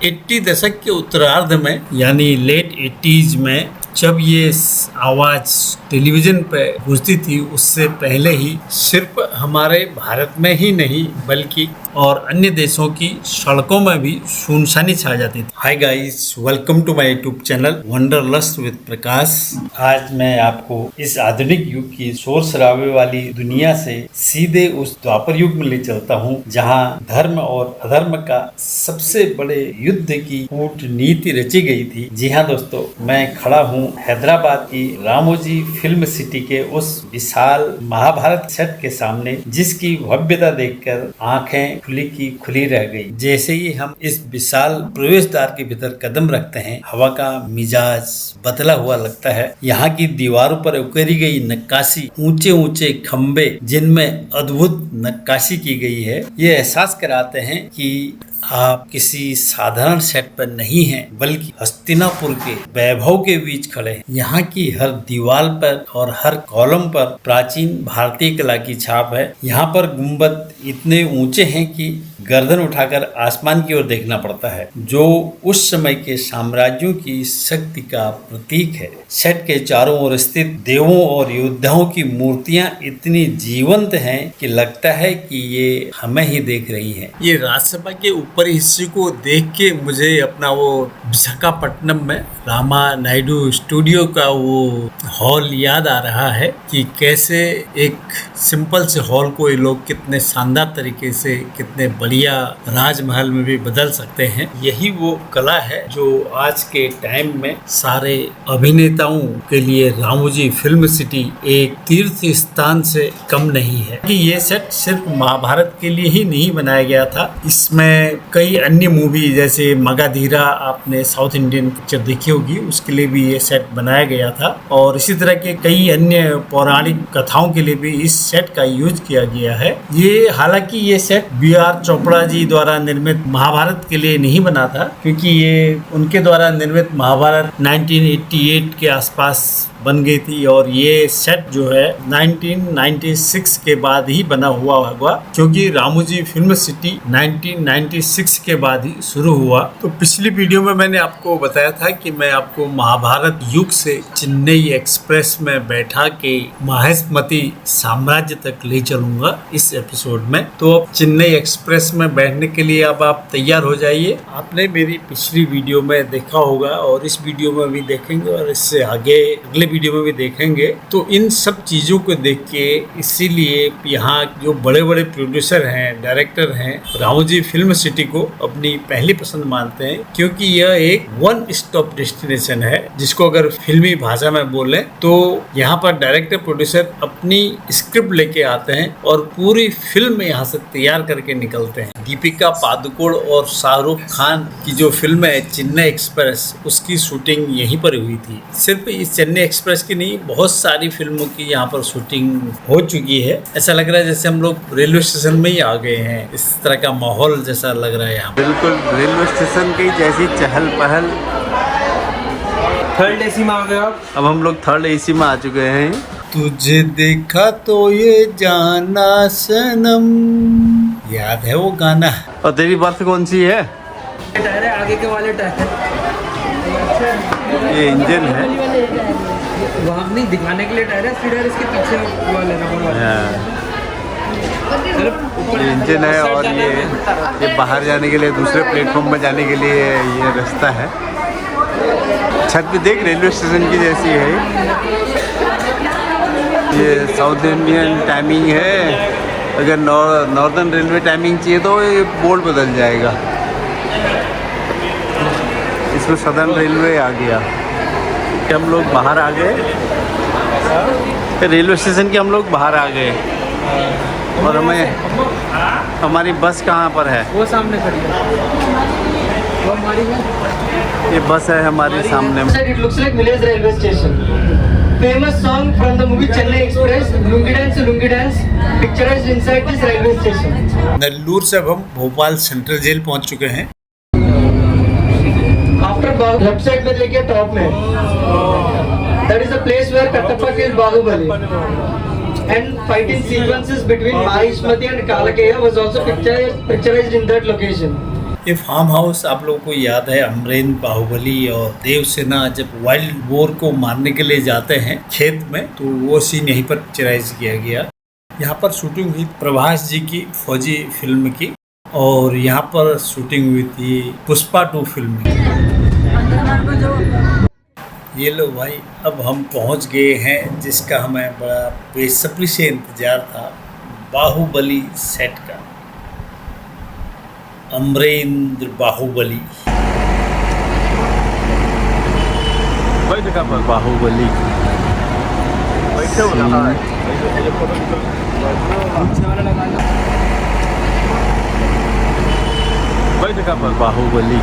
80 दशक के उत्तरार्ध में यानी लेट 80s में जब ये आवाज टेलीविजन पे गूंजती थी, उससे पहले ही सिर्फ हमारे भारत में ही नहीं बल्कि और अन्य देशों की सड़कों में भी सुनसानी छा जाती थी। Hi guys, welcome to my YouTube channel Wanderlust with Prakash. आज मैं आपको इस आधुनिक युग की शोर शराबे वाली दुनिया से सीधे उस द्वापर युग में ले चलता हूँ जहाँ धर्म और अधर्म का सबसे बड़े युद्ध की कूटनीति रची गई थी। जी हाँ दोस्तों, मैं खड़ा हूँ हैदराबाद की रामोजी फिल्म सिटी के उस विशाल महाभारत सेट के सामने, जिसकी भव्यता देखकर आंखें खुली की खुली रह गई। जैसे ही हम इस विशाल प्रवेश द्वार के भीतर कदम रखते हैं, हवा का मिजाज बदला हुआ लगता है। यहाँ की दीवारों पर उकेरी गई नक्काशी, ऊंचे ऊंचे खंबे जिनमें अद्भुत नक्काशी की गई है, ये एहसास कराते हैं कि आप किसी साधारण सेट पर नहीं हैं, बल्कि हस्तिनापुर के वैभव के बीच खड़े हैं। यहाँ की हर दीवार पर और हर कॉलम पर प्राचीन भारतीय कला की छाप है। यहाँ पर गुंबद इतने ऊंचे हैं कि गर्दन उठाकर आसमान की ओर देखना पड़ता है, जो उस समय के साम्राज्यों की शक्ति का प्रतीक है। सेट के चारों ओर स्थित देवों और योद्धाओं की मूर्तियां इतनी जीवंत हैं कि लगता है कि ये हमें ही देख रही हैं। ये राज्यसभा के ऊपरी हिस्से को देख के मुझे अपना वो विशाखापट्टनम में रामा नायडू स्टूडियो का वो हॉल याद आ रहा है कि कैसे एक सिंपल से हॉल को ये लोग कितने शानदार तरीके से, कितने बढ़िया राजमहल में भी बदल सकते हैं। यही वो कला है जो आज के टाइम में सारे अभिनेताओं के लिए रामोजी फिल्म सिटी एक तीर्थ स्थान से कम नहीं है। कि ये सेट सिर्फ महाभारत के लिए ही नहीं बनाया गया था, इसमें कई अन्य मूवी जैसे मगाधीरा, आपने साउथ इंडियन पिक्चर देखी होगी, उसके लिए भी ये सेट बनाया गया था। और इसी तरह के कई अन्य पौराणिक कथाओं के लिए भी इस सेट का यूज किया गया है। ये हालांकि ये सेट B.R. चोपड़ा जी द्वारा निर्मित महाभारत के लिए नहीं बना था, क्योंकि ये उनके द्वारा निर्मित महाभारत 1988 के आसपास बन गई थी और ये सेट जो है 1996 के बाद ही बना हुआ होगा, क्योंकि रामोजी फिल्म सिटी 1996 के बाद ही शुरू हुआ। तो पिछली वीडियो में मैंने आपको बताया था कि मैं आपको महाभारत युग से चेन्नई एक्सप्रेस में बैठा के माहिष्मती साम्राज्य तक ले चलूंगा इस एपिसोड में। तो अब चेन्नई एक्सप्रेस में बैठने के लिए अब आप तैयार हो जाइए। आपने मेरी पिछली वीडियो में देखा होगा और इस वीडियो में भी देखेंगे और इससे आगे अगले वीडियो में भी देखेंगे। तो इन सब चीजों को देख के इसीलिए यहाँ जो बड़े बड़े प्रोड्यूसर हैं, डायरेक्टर हैं, रामोजी फिल्म सिटी को अपनी पहली पसंद मानते हैं, क्योंकि यह एक वन स्टॉप डेस्टिनेशन है, जिसको अगर फिल्मी भाषा में बोले तो यहाँ पर डायरेक्टर प्रोड्यूसर अपनी स्क्रिप्ट लेके आते हैं और पूरी फिल्म यहाँ से तैयार करके निकलते हैं। दीपिका पादुकोण और शाहरुख खान की जो फिल्म है चेन्नई एक्सप्रेस, उसकी शूटिंग यहीं पर हुई थी। सिर्फ इस चेन्नई एक्सप्रेस की नहीं, बहुत सारी फिल्मों की यहाँ पर शूटिंग हो चुकी है। ऐसा लग रहा है जैसे हम लोग रेलवे स्टेशन में ही आ गए हैं, इस तरह का माहौल जैसा लग रहा है यहाँ। बिल्कुल रेलवे स्टेशन की जैसी चहल पहल। थर्ड एसी में आ गए आप। अब हम लोग थर्ड एसी में आ चुके हैं। तुझे देखा तो ये जाना सनम, याद है वो गाना। और तेरी बर्थ कौन सी है? टायर है, आगे के वाले टायर। ये इंजन है, वहाँ नहीं दिखाने के लिए टायर है, फिर इसके पीछे वाले रबड़ वाले। ये इंजन है और ये बाहर जाने के लिए, दूसरे प्लेटफॉर्म में जाने के लिए ये रास्ता है। छत पे देख, रेलवे स्टेशन की जैसी है। ये साउथ इंडियन टाइमिंग है। अगर नॉर्दर्न रेलवे टाइमिंग चाहिए तो ये बोर्ड बदल जाएगा। इसमें सदर्न रेलवे आ गया। हम लोग बाहर आ गए, रेलवे स्टेशन के हम लोग बाहर आ गए और हमारी बस कहाँ पर है? वो सामने खड़ी है, वो हमारी है। ये बस है हमारे सामने। It looks like village railway station. Famous song from the movie Chennai Express, Lungi Dance, picturized inside this railway station. Nellore से अब हम भोपाल सेंट्रल जेल पहुंच चुके हैं। After left side में देखिए टॉप में, that is the place where Kattappa killed Bahubali. And fighting sequences between Mahishmati and Kalakeya was also picturized in that location. ये फार्म हाउस आप लोगों को याद है, अमरेंद्र, बाहुबली और देवसेना जब वाइल्ड बोर को मारने के लिए जाते हैं खेत में, तो वो सीन यहीं पर पिक्चराइज किया गया। यहाँ पर शूटिंग हुई प्रभास जी की फौजी फिल्म की, और यहाँ पर शूटिंग हुई थी पुष्पा 2 फिल्म की। ये लो भाई, अब हम पहुँच गए हैं जिसका हमें बड़ा बेसब्री से इंतजार था, बाहुबली सेट का। अमरेंद्र बाहुबली बाहुबली बाहुबली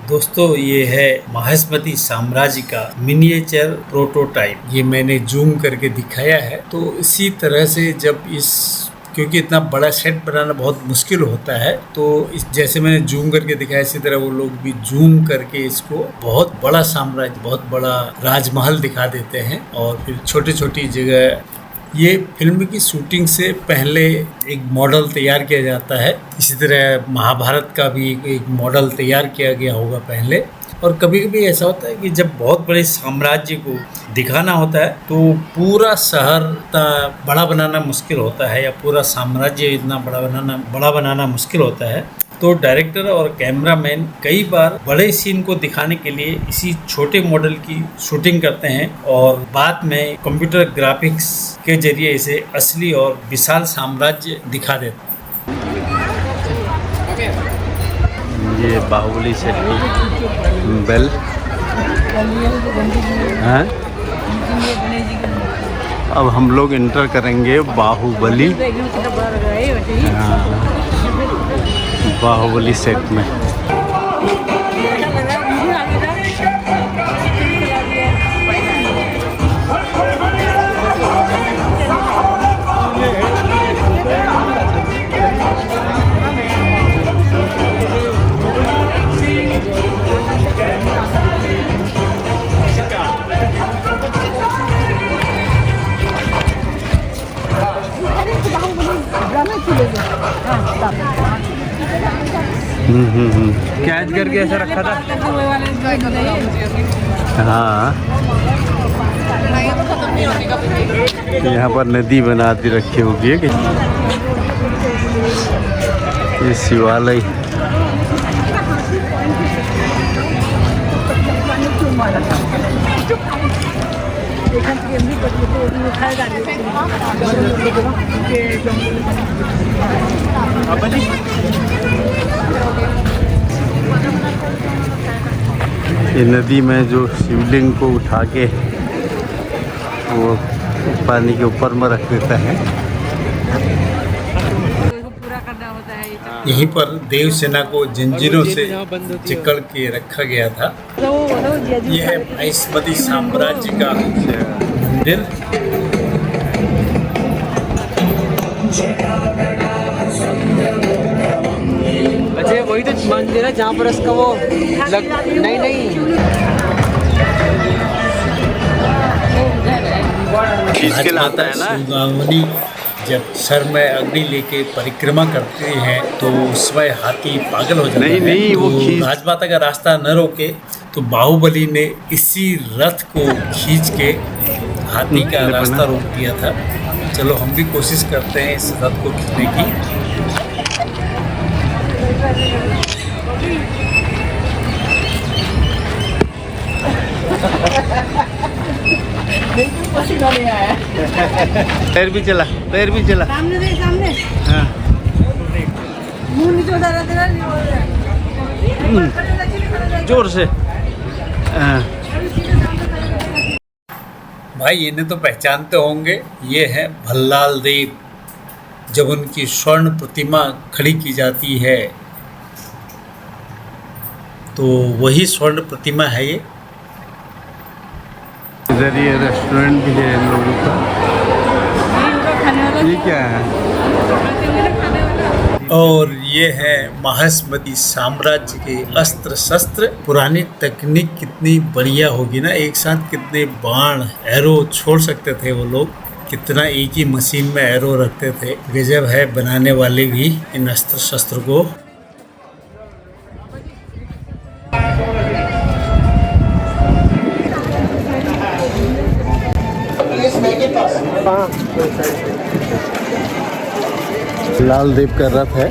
दोस्तों, ये है महेशमती साम्राज्य का मिनिएचर प्रोटोटाइप। ये मैंने जूम करके दिखाया है। तो इसी तरह से जब क्योंकि इतना बड़ा सेट बनाना बहुत मुश्किल होता है, तो जैसे मैंने जूम करके दिखाया, इसी तरह वो लोग भी जूम करके इसको बहुत बड़ा साम्राज्य, बहुत बड़ा राजमहल दिखा देते हैं। और फिर छोटी छोटी जगह, ये फिल्म की शूटिंग से पहले एक मॉडल तैयार किया जाता है। इसी तरह महाभारत का भी एक मॉडल तैयार किया गया होगा पहले। और कभी कभी ऐसा होता है कि जब बहुत बड़े साम्राज्य को दिखाना होता है तो पूरा शहर इतना बड़ा बनाना मुश्किल होता है, या पूरा साम्राज्य इतना बड़ा बनाना मुश्किल होता है। तो डायरेक्टर और कैमरामैन कई बार बड़े सीन को दिखाने के लिए इसी छोटे मॉडल की शूटिंग करते हैं, और बाद में कंप्यूटर ग्राफिक्स के जरिए इसे असली और विशाल साम्राज्य दिखा देते हैं। ये बाहुबली सेट की बेल हैं। अब हम लोग एंटर करेंगे बाहुबली, बाहुबली सेट में। कैच करके ऐसा रखा था। हाँ, यहाँ पर नदी बना दी रखी होगी कि ये शिवालय। ये नदी में जो शिवलिंग को उठा के वो पानी के ऊपर में रख देता है। यहीं पर देवसेना को जंजीरों से जकड़ के रखा गया था। यह है महेशमती साम्राज्य का मंदिर। अच्छा, वही तो मंदिर है जहाँ पर उसका वो नहीं खींच के लाता है ना। सुगावनी जब सर में अग्नि लेके परिक्रमा करते हैं तो उसमें हाथी पागल हो जाता है। नहीं, वो राजमाता का रास्ता न रोके तो बाहुबली ने इसी रथ को खींच के हाथी का रास्ता रोक दिया था। चलो हम भी कोशिश करते हैं इस रथ को खींचने की। पैर भी चला। सामने हाँ। मुंह नीचे उधर जोर से। हाँ। भाई इन्हें तो पहचानते होंगे, ये है भल्लाल देव। जब उनकी स्वर्ण प्रतिमा खड़ी की जाती है तो वही स्वर्ण प्रतिमा है ये। इधर ये रेस्टोरेंट भी है इन लोगों का। ये क्या है? और ये है महेशमती साम्राज्य के अस्त्र शस्त्र। पुरानी तकनीक कितनी बढ़िया होगी ना, एक साथ कितने बाण एरो छोड़ सकते थे वो लोग। कितना एक ही मशीन में एरो रखते थे। गजब है बनाने वाले भी इन अस्त्र शस्त्र को। लाल देव का रथ है।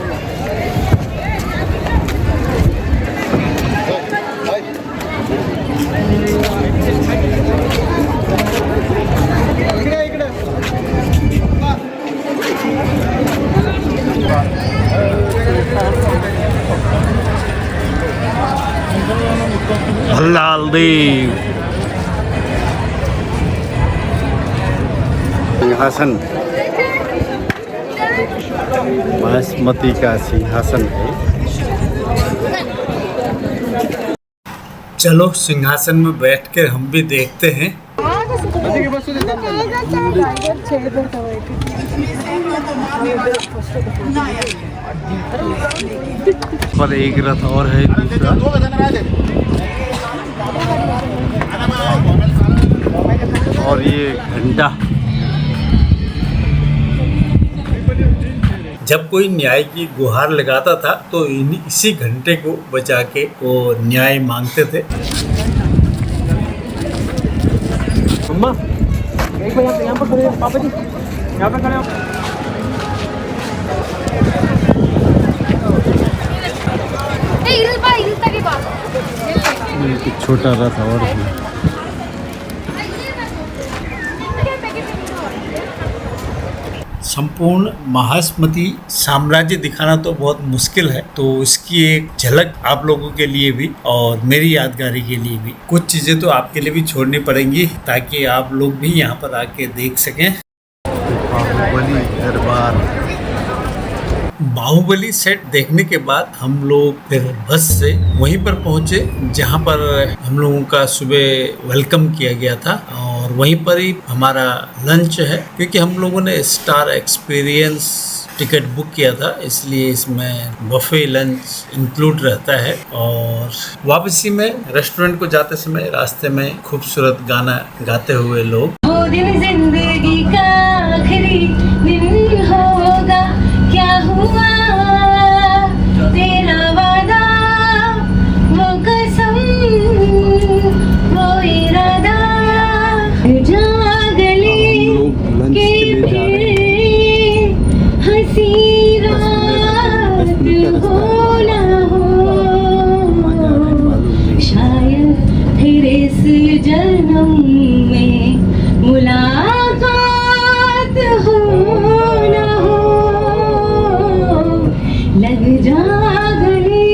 लाल देव सिंहासन, बासमती का सिंहासन है। चलो सिंहासन में बैठ कर हम भी देखते हैं। पर एक रथ और है दूसरा। और ये घंटा, जब कोई न्याय की गुहार लगाता था तो इसी घंटे को बजा के वो न्याय मांगते थे। अम्मा यहाँ पर खड़े हो पापा जी, यहाँ पे खड़े हो। ये कुछ छोटा रथ और है। संपूर्ण महास्मती साम्राज्य दिखाना तो बहुत मुश्किल है, तो इसकी एक झलक आप लोगों के लिए भी और मेरी यादगारी के लिए भी कुछ चीजें तो आपके लिए भी छोड़नी पड़ेंगी ताकि आप लोग भी यहाँ पर आके देख सकें। बाहुबली दरबार। बाहुबली सेट देखने के बाद हम लोग फिर बस से वहीं पर पहुंचे जहां पर हम लोगों का सुबह वेलकम किया गया था और वहीं पर ही हमारा लंच है, क्योंकि हम लोगों ने स्टार एक्सपीरियंस टिकट बुक किया था, इसलिए इसमें बफे लंच इंक्लूड रहता है। और वापसी में रेस्टोरेंट को जाते समय रास्ते में खूबसूरत गाना गाते हुए लोग, वो दिन जिंदगी का आखिरी दिन होगा, क्या हुआ तेरा वादा, वो कसम वो इरादा, जागली के फिर हंसी रात हो ना हो, शायद फिर इस जन्म में मुलाकात हो ना हो, लग जा गले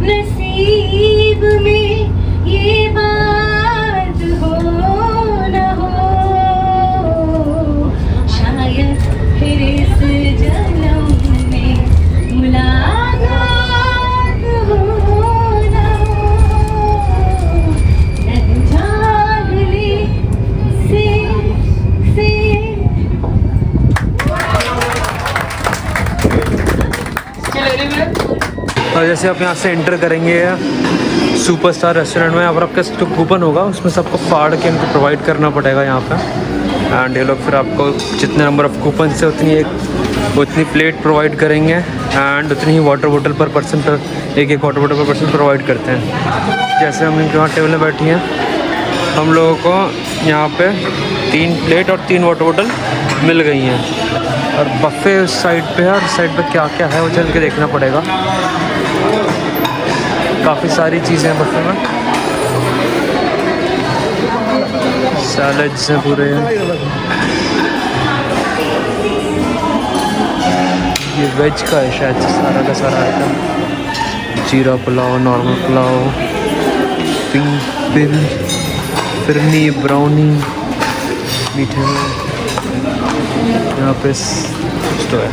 नसीब में ये बात हो ना हो, शायद फिर इस जन्म में मुलाकात हो ना हो, लग जा गले से और जैसे आप यहाँ से एंटर करेंगे सुपरस्टार रेस्टोरेंट में, यहाँ पर आपका जो कूपन होगा उसमें से आपको फाड़ के इनको प्रोवाइड करना पड़ेगा यहाँ पे। एंड ये लोग फिर आपको जितने नंबर ऑफ कूपन से उतनी प्लेट प्रोवाइड करेंगे एंड उतनी ही वाटर बोतल पर पर्सन पर एक वाटर बोतल पर पर्सन प्रोवाइड करते हैं। जैसे हम इनके वहाँ टेबल में बैठी हैं, हम लोगों को यहाँ पे 3 प्लेट और 3 वाटर बोतल मिल गई हैं। और बफे उस साइड पे है और साइड पे क्या क्या है वो चल के देखना पड़ेगा। काफ़ी सारी चीज़ें हैं बफे में, सैलड्स हैं पूरे। ये वेज का है शायद सारा का सारा आइटम, जीरा pulao, normal pulao, pink phirni, brownie, मीठे में यहाँ पे कुछ तो है,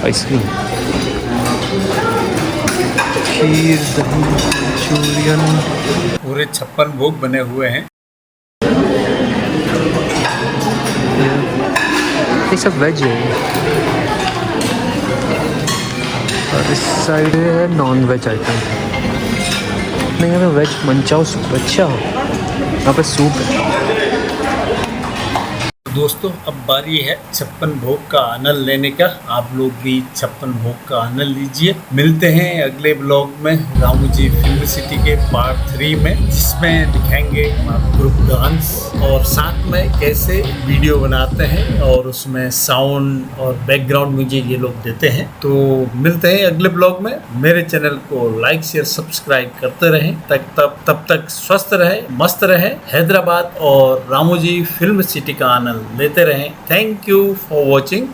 आइसक्रीम, खीर, दही, मंचूरियन, पूरे 56 भोग बने हुए हैं। ये सब वेज है। और इस साइड है नॉन वेज आइटम। नहीं, यहाँ पे वेज मंचाओ सूप। अच्छा, यहाँ पे सूप है। दोस्तों अब बारी है 56 भोग का आनंद लेने का। आप लोग भी 56 भोग का आनंद लीजिए। मिलते हैं अगले ब्लॉग में रामू जी फिल्म सिटी के पार्ट 3 में, जिसमें दिखाएंगे ग्रुप डांस और साथ में कैसे वीडियो बनाते हैं और उसमें साउंड और बैकग्राउंड म्यूजिक ये लोग देते हैं। तो मिलते हैं अगले ब्लॉग में। मेरे चैनल को लाइक शेयर सब्सक्राइब करते रहें। तब तक स्वस्थ रहे, मस्त रहे, हैदराबाद और रामू जी फिल्म सिटी का आनंद लेते रहें। Thank you for watching.